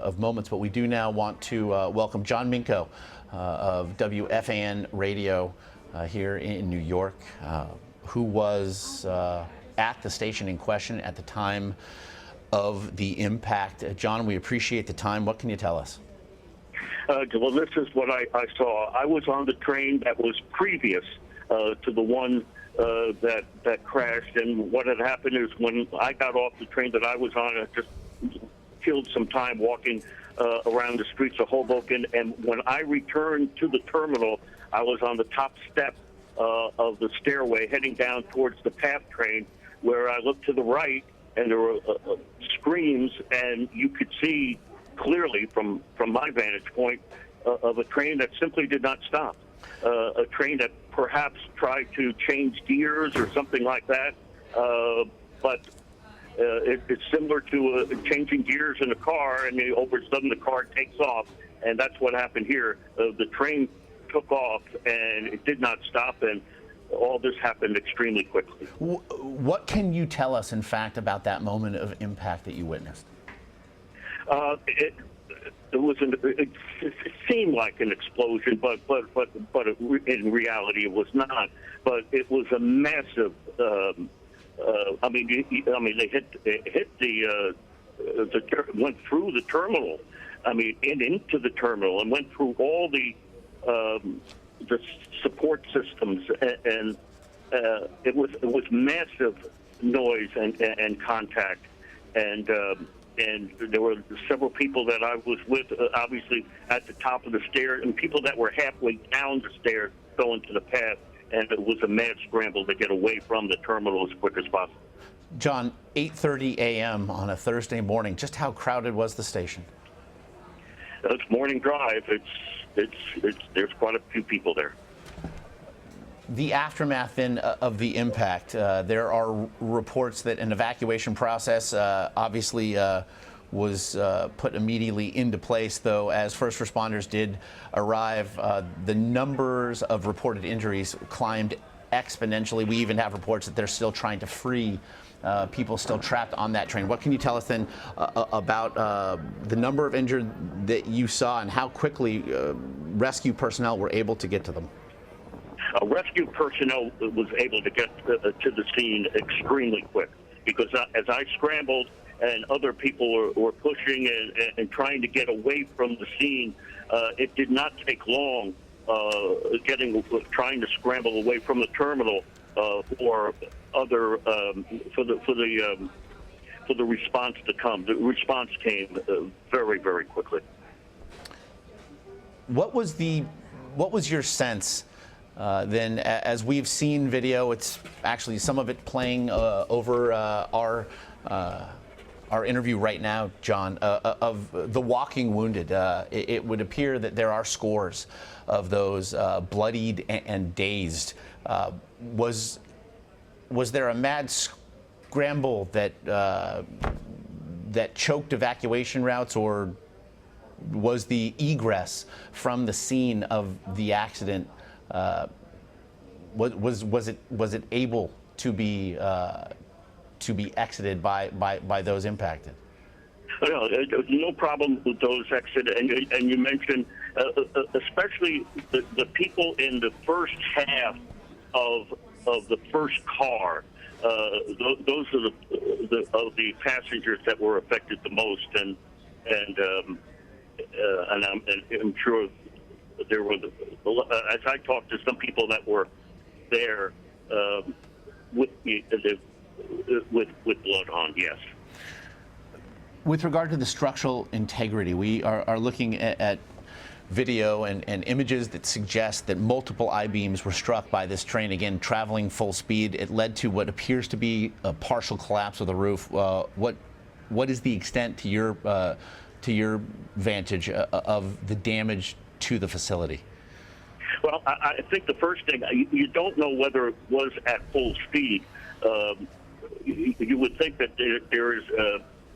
of moments, but we do now want to welcome John Minko of WFAN Radio here in New York, who was at the station in question at the time of the impact. John, we appreciate the time. What can you tell us? Well, this is what I saw. I was on the train that was previous to the one that crashed, and what had happened is when I got off the train that I was on, I just killed some time walking around the streets of Hoboken, and when I returned to the terminal, I was on the top step of the stairway heading down towards the PATH train, where I looked to the right, and there were screams, and you could see clearly from my vantage point of a train that simply did not stop. A train that perhaps tried to change gears or something like that, but it's similar to changing gears in a car, and all of a sudden the car takes off, and that's what happened here. The train took off, and it did not stop, and all this happened extremely quickly. What can you tell us, in fact, about that moment of impact that you witnessed? It seemed like an explosion, but in reality it was not. But it was a massive. They went through the terminal. And into the terminal, and went through all the support systems, and it was massive noise and contact, and there were several people that I was with, obviously at the top of the stairs, and people that were halfway down the stairs going to the path, and it was a mad scramble to get away from the terminal as quick as possible. John, 8:30 a.m. on a Thursday morning. Just how crowded was the station? It's morning drive. There's quite a few people there. The aftermath then of the impact, there are reports that an evacuation process obviously was put immediately into place, though as first responders did arrive, the numbers of reported injuries climbed exponentially. We even have reports that they're still trying to free people still trapped on that train. What can you tell us then about the number of injured that you saw and how quickly rescue personnel were able to get to them? Rescue personnel was able to get to the scene extremely quick, because as I scrambled and other people were pushing and trying to get away from the scene, it did not take long trying to scramble away from the terminal for the response to come. The response came very, very quickly. What was your sense then, as we've seen video? It's actually some of it playing over our interview right now, John, of the walking wounded. It would appear that there are scores of those bloodied and dazed. Was there a mad scramble that choked evacuation routes, or was the egress from the scene of the accident was it able to be exited by those impacted? No, no problem with those exit, and you mentioned especially the people in the first half of the first car. Those are the passengers that were affected the most, and I'm sure there were, as I talked to some people that were there with blood on, yes. With regard to the structural integrity, we are looking at video and images that suggest that multiple I-beams were struck by this train, again, traveling full speed. It led to what appears to be a partial collapse of the roof. What is the extent, to your vantage, of the damage to the facility? Well, I think the first thing, you don't know whether it was at full speed. You would think that there is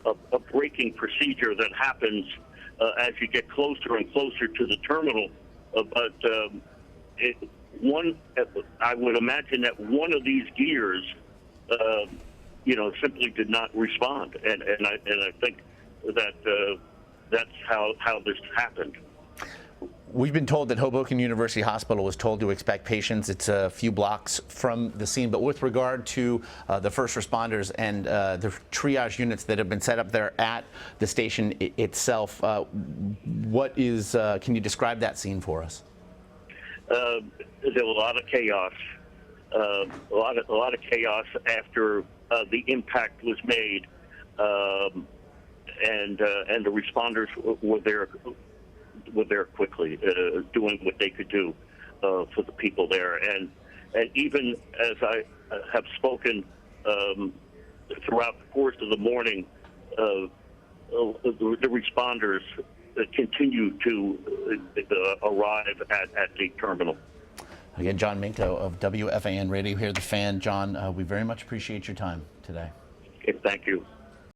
a braking procedure that happens as you get closer and closer to the terminal, but I would imagine that one of these gears, simply did not respond, and I think that that's how this happened. We've been told that Hoboken University Hospital was told to expect patients. It's a few blocks from the scene. But with regard to the first responders and the triage units that have been set up there at the station itself, what is? Can you describe that scene for us? There was a lot of chaos. A lot of chaos after the impact was made, and the responders were there quickly, doing what they could do for the people there. And even as I have spoken throughout the course of the morning, the responders continue to arrive at the terminal. Again, John Minko of WFAN Radio here, The Fan. John, we very much appreciate your time today. Okay, thank you.